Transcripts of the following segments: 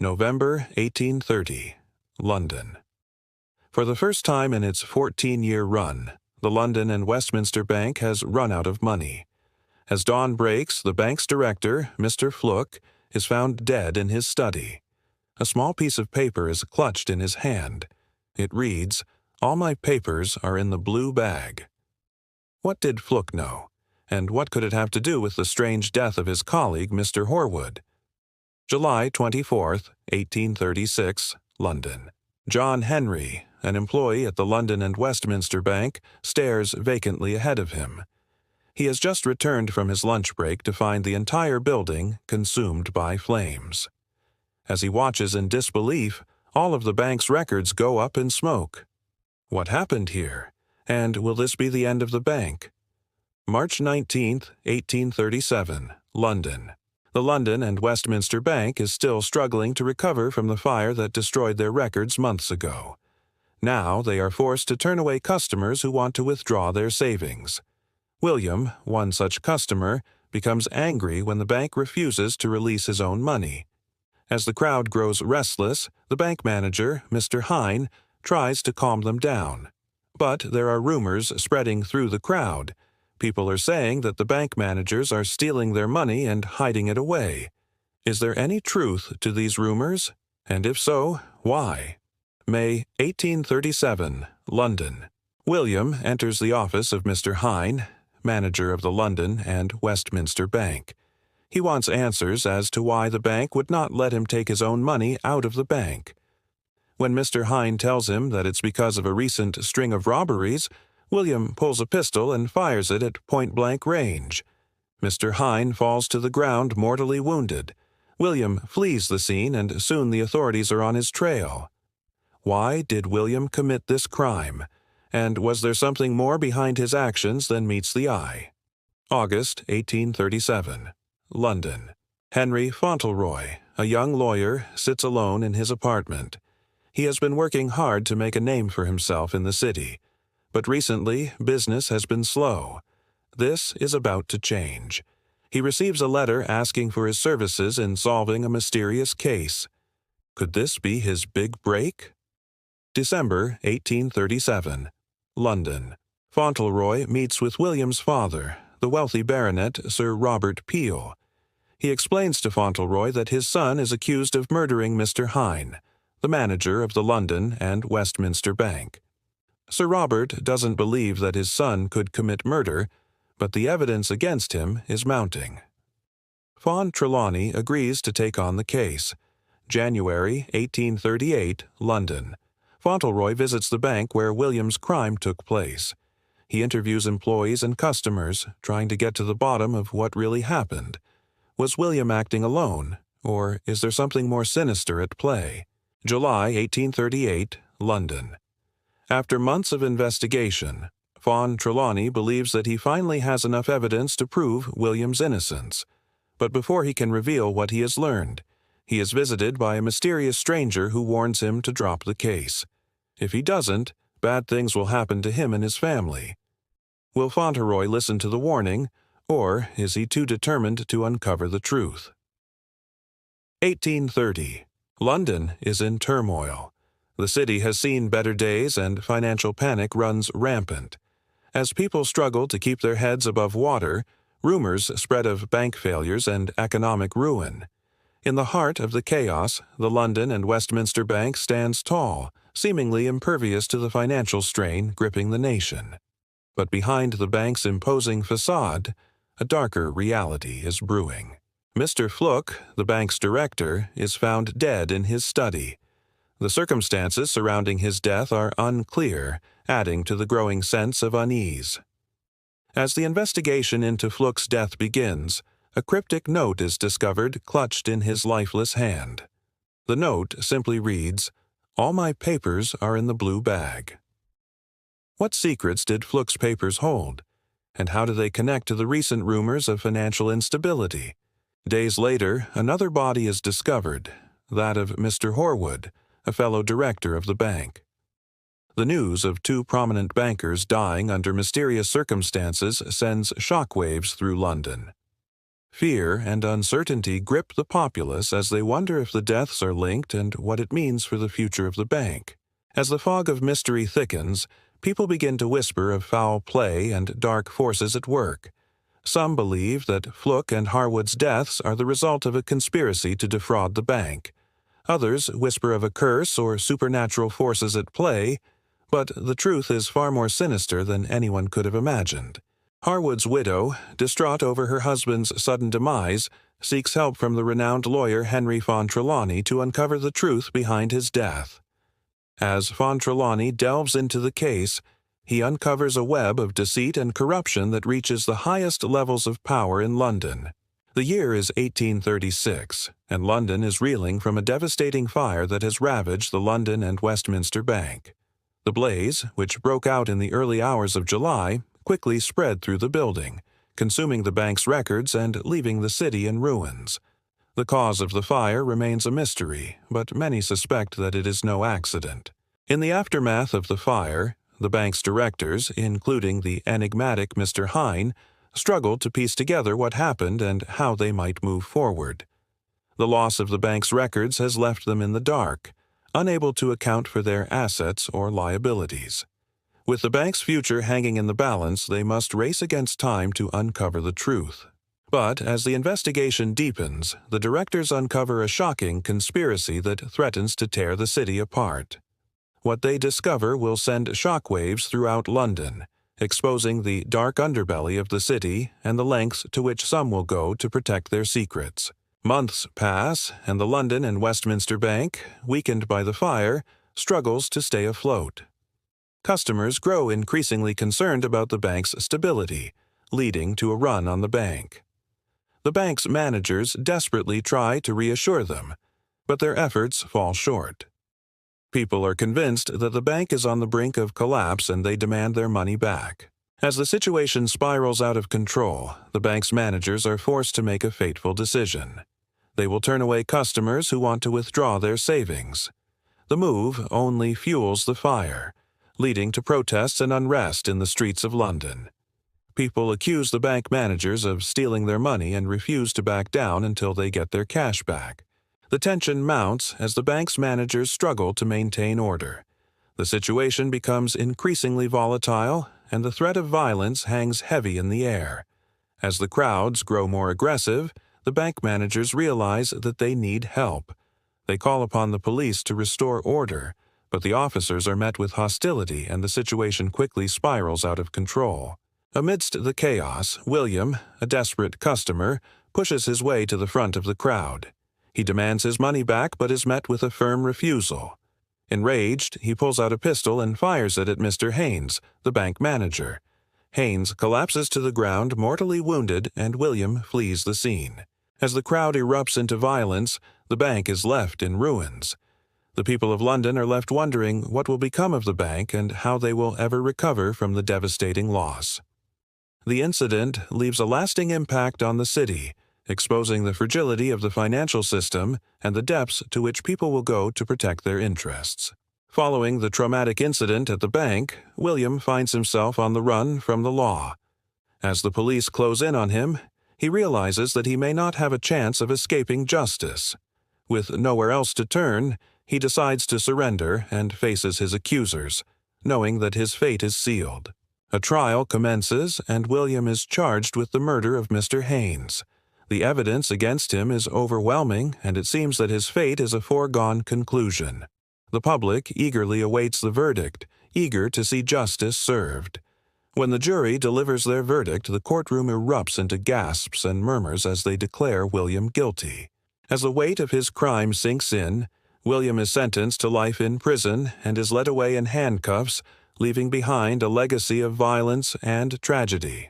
November 1830, London. For the first time in its 14-year run, the London and Westminster Bank has run out of money. As dawn breaks, the bank's director, Mr. Fluke, is found dead in his study. A small piece of paper is clutched in his hand. It reads, "All my papers are in the blue bag." What did Fluke know? And what could it have to do with the strange death of his colleague, Mr. Horwood? July 24th, 1836, London. John Henry, an employee at the London and Westminster Bank, stares vacantly ahead of him. He has just returned from his lunch break to find the entire building consumed by flames. As he watches in disbelief, all of the bank's records go up in smoke. What happened here? And will this be the end of the bank? March 19th, 1837, London. The London and Westminster Bank is still struggling to recover from the fire that destroyed their records months ago. Now they are forced to turn away customers who want to withdraw their savings. William, one such customer, becomes angry when the bank refuses to release his own money. As the crowd grows restless, the bank manager, Mr. Hine, tries to calm them down. But there are rumors spreading through the crowd. People are saying that the bank managers are stealing their money and hiding it away. Is there any truth to these rumors? And if so, why? May 1837, London. William enters the office of Mr. Hine, manager of the London and Westminster Bank. He wants answers as to why the bank would not let him take his own money out of the bank. When Mr. Hine tells him that it's because of a recent string of robberies, William pulls a pistol and fires it at point-blank range. Mr. Hine falls to the ground mortally wounded. William flees the scene and soon the authorities are on his trail. Why did William commit this crime? And was there something more behind his actions than meets the eye? August 1837, London. Henry Fauntleroy, a young lawyer, sits alone in his apartment. He has been working hard to make a name for himself in the city. But recently, business has been slow. This is about to change. He receives a letter asking for his services in solving a mysterious case. Could this be his big break? December 1837, London. Fauntleroy meets with William's father, the wealthy baronet Sir Robert Peel. He explains to Fauntleroy that his son is accused of murdering Mr. Hine, the manager of the London and Westminster Bank. Sir Robert doesn't believe that his son could commit murder, but the evidence against him is mounting. Fawn Trelawney agrees to take on the case. January 1838, London. Fauntleroy visits the bank where William's crime took place. He interviews employees and customers, trying to get to the bottom of what really happened. Was William acting alone, or is there something more sinister at play? July 1838, London. After months of investigation, Fawn Trelawney believes that he finally has enough evidence to prove William's innocence. But before he can reveal what he has learned, he is visited by a mysterious stranger who warns him to drop the case. If he doesn't, bad things will happen to him and his family. Will Fauntleroy listen to the warning, or is he too determined to uncover the truth? 1830. London is in turmoil. The city has seen better days and financial panic runs rampant. As people struggle to keep their heads above water, rumors spread of bank failures and economic ruin. In the heart of the chaos, the London and Westminster Bank stands tall, seemingly impervious to the financial strain gripping the nation. But behind the bank's imposing facade, a darker reality is brewing. Mr. Fluke, the bank's director, is found dead in his study. The circumstances surrounding his death are unclear, adding to the growing sense of unease. As the investigation into Fluke's death begins, a cryptic note is discovered clutched in his lifeless hand. The note simply reads, "All my papers are in the blue bag." What secrets did Fluke's papers hold? And how do they connect to the recent rumors of financial instability? Days later, another body is discovered, that of Mr. Horwood, a fellow director of the bank. The news of two prominent bankers dying under mysterious circumstances sends shockwaves through London. Fear and uncertainty grip the populace as they wonder if the deaths are linked and what it means for the future of the bank. As the fog of mystery thickens, people begin to whisper of foul play and dark forces at work. Some believe that Fluke and Harwood's deaths are the result of a conspiracy to defraud the bank. Others whisper of a curse or supernatural forces at play, but the truth is far more sinister than anyone could have imagined. Harwood's widow, distraught over her husband's sudden demise, seeks help from the renowned lawyer Henry von Trelawney to uncover the truth behind his death. As von Trelawney delves into the case, he uncovers a web of deceit and corruption that reaches the highest levels of power in London. The year is 1836, and London is reeling from a devastating fire that has ravaged the London and Westminster Bank. The blaze, which broke out in the early hours of July, quickly spread through the building, consuming the bank's records and leaving the city in ruins. The cause of the fire remains a mystery, but many suspect that it is no accident. In the aftermath of the fire, the bank's directors, including the enigmatic Mr. Hine, struggled to piece together what happened and how they might move forward. The loss of the bank's records has left them in the dark, unable to account for their assets or liabilities. With the bank's future hanging in the balance, they must race against time to uncover the truth. But as the investigation deepens, the directors uncover a shocking conspiracy that threatens to tear the city apart. What they discover will send shockwaves throughout London, exposing the dark underbelly of the city and the lengths to which some will go to protect their secrets. Months pass, and the London and Westminster Bank, weakened by the fire, struggles to stay afloat. Customers grow increasingly concerned about the bank's stability, leading to a run on the bank. The bank's managers desperately try to reassure them, but their efforts fall short. People are convinced that the bank is on the brink of collapse and they demand their money back. As the situation spirals out of control, the bank's managers are forced to make a fateful decision. They will turn away customers who want to withdraw their savings. The move only fuels the fire, leading to protests and unrest in the streets of London. People accuse the bank managers of stealing their money and refuse to back down until they get their cash back. The tension mounts as the bank's managers struggle to maintain order. The situation becomes increasingly volatile, and the threat of violence hangs heavy in the air. As the crowds grow more aggressive, the bank managers realize that they need help. They call upon the police to restore order, but the officers are met with hostility and the situation quickly spirals out of control. Amidst the chaos, William, a desperate customer, pushes his way to the front of the crowd. He demands his money back but is met with a firm refusal. Enraged, he pulls out a pistol and fires it at Mr. Haynes, the bank manager. Haynes collapses to the ground mortally wounded and William flees the scene. As the crowd erupts into violence, the bank is left in ruins. The people of London are left wondering what will become of the bank and how they will ever recover from the devastating loss. The incident leaves a lasting impact on the city, exposing the fragility of the financial system and the depths to which people will go to protect their interests. Following the traumatic incident at the bank, William finds himself on the run from the law. As the police close in on him, he realizes that he may not have a chance of escaping justice. With nowhere else to turn, he decides to surrender and faces his accusers, knowing that his fate is sealed. A trial commences, and William is charged with the murder of Mr. Haynes. The evidence against him is overwhelming, and it seems that his fate is a foregone conclusion. The public eagerly awaits the verdict, eager to see justice served. When the jury delivers their verdict, the courtroom erupts into gasps and murmurs as they declare William guilty. As the weight of his crime sinks in, William is sentenced to life in prison and is led away in handcuffs, leaving behind a legacy of violence and tragedy.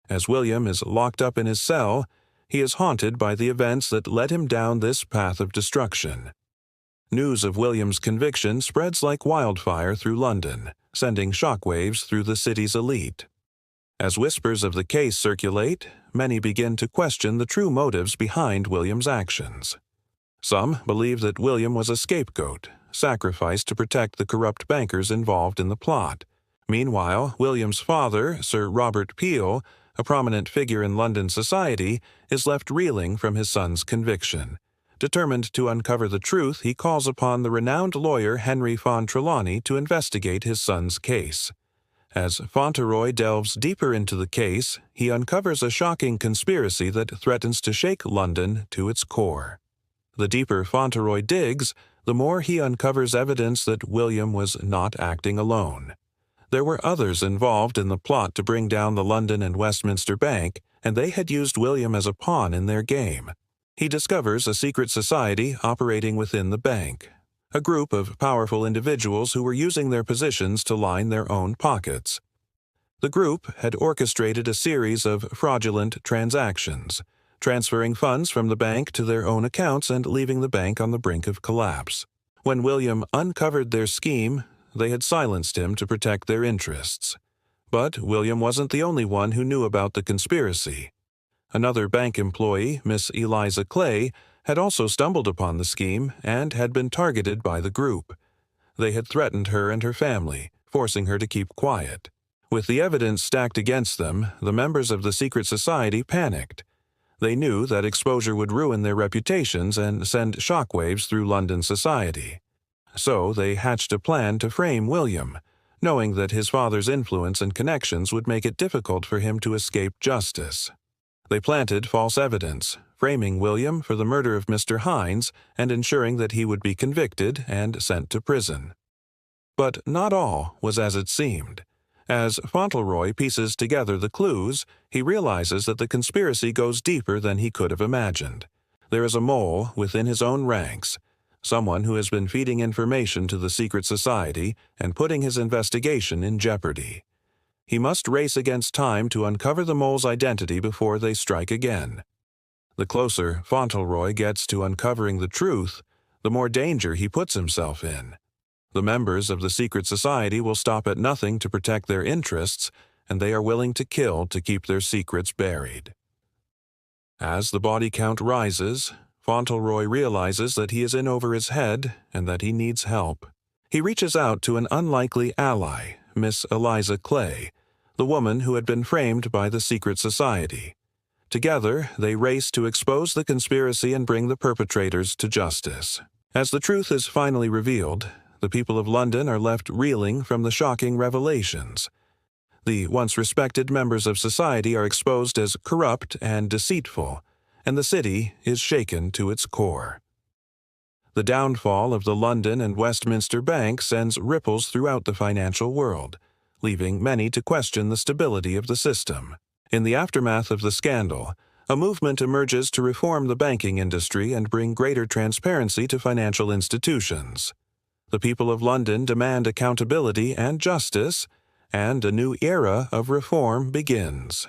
As William is locked up in his cell, he is haunted by the events that led him down this path of destruction. News of William's conviction spreads like wildfire through London, sending shockwaves through the city's elite. As whispers of the case circulate, many begin to question the true motives behind William's actions. Some believe that William was a scapegoat, sacrificed to protect the corrupt bankers involved in the plot. Meanwhile, William's father, Sir Robert Peel, a prominent figure in London society, is left reeling from his son's conviction. Determined to uncover the truth, he calls upon the renowned lawyer Henry von Trelawney to investigate his son's case. As Fauntleroy delves deeper into the case, he uncovers a shocking conspiracy that threatens to shake London to its core. The deeper Fauntleroy digs, the more he uncovers evidence that William was not acting alone. There were others involved in the plot to bring down the London and Westminster Bank, and they had used William as a pawn in their game. He discovers a secret society operating within the bank, a group of powerful individuals who were using their positions to line their own pockets. The group had orchestrated a series of fraudulent transactions, transferring funds from the bank to their own accounts and leaving the bank on the brink of collapse. When William uncovered their scheme, they had silenced him to protect their interests. But William wasn't the only one who knew about the conspiracy. Another bank employee, Miss Eliza Clay, had also stumbled upon the scheme and had been targeted by the group. They had threatened her and her family, forcing her to keep quiet. With the evidence stacked against them, the members of the secret society panicked. They knew that exposure would ruin their reputations and send shockwaves through London society. So they hatched a plan to frame William, knowing that his father's influence and connections would make it difficult for him to escape justice. They planted false evidence, framing William for the murder of Mr. Hines and ensuring that he would be convicted and sent to prison. But not all was as it seemed. As Fauntleroy pieces together the clues, he realizes that the conspiracy goes deeper than he could have imagined. There is a mole within his own ranks, someone who has been feeding information to the secret society and putting his investigation in jeopardy. He must race against time to uncover the mole's identity before they strike again. The closer Fauntleroy gets to uncovering the truth, the more danger he puts himself in. The members of the secret society will stop at nothing to protect their interests, and they are willing to kill to keep their secrets buried. As the body count rises, Fauntleroy realizes that he is in over his head and that he needs help. He reaches out to an unlikely ally, Miss Eliza Clay, the woman who had been framed by the secret society. Together, they race to expose the conspiracy and bring the perpetrators to justice. As the truth is finally revealed, the people of London are left reeling from the shocking revelations. The once respected members of society are exposed as corrupt and deceitful, and the city is shaken to its core. The downfall of the London and Westminster Bank sends ripples throughout the financial world, leaving many to question the stability of the system. In the aftermath of the scandal, a movement emerges to reform the banking industry and bring greater transparency to financial institutions. The people of London demand accountability and justice, and a new era of reform begins.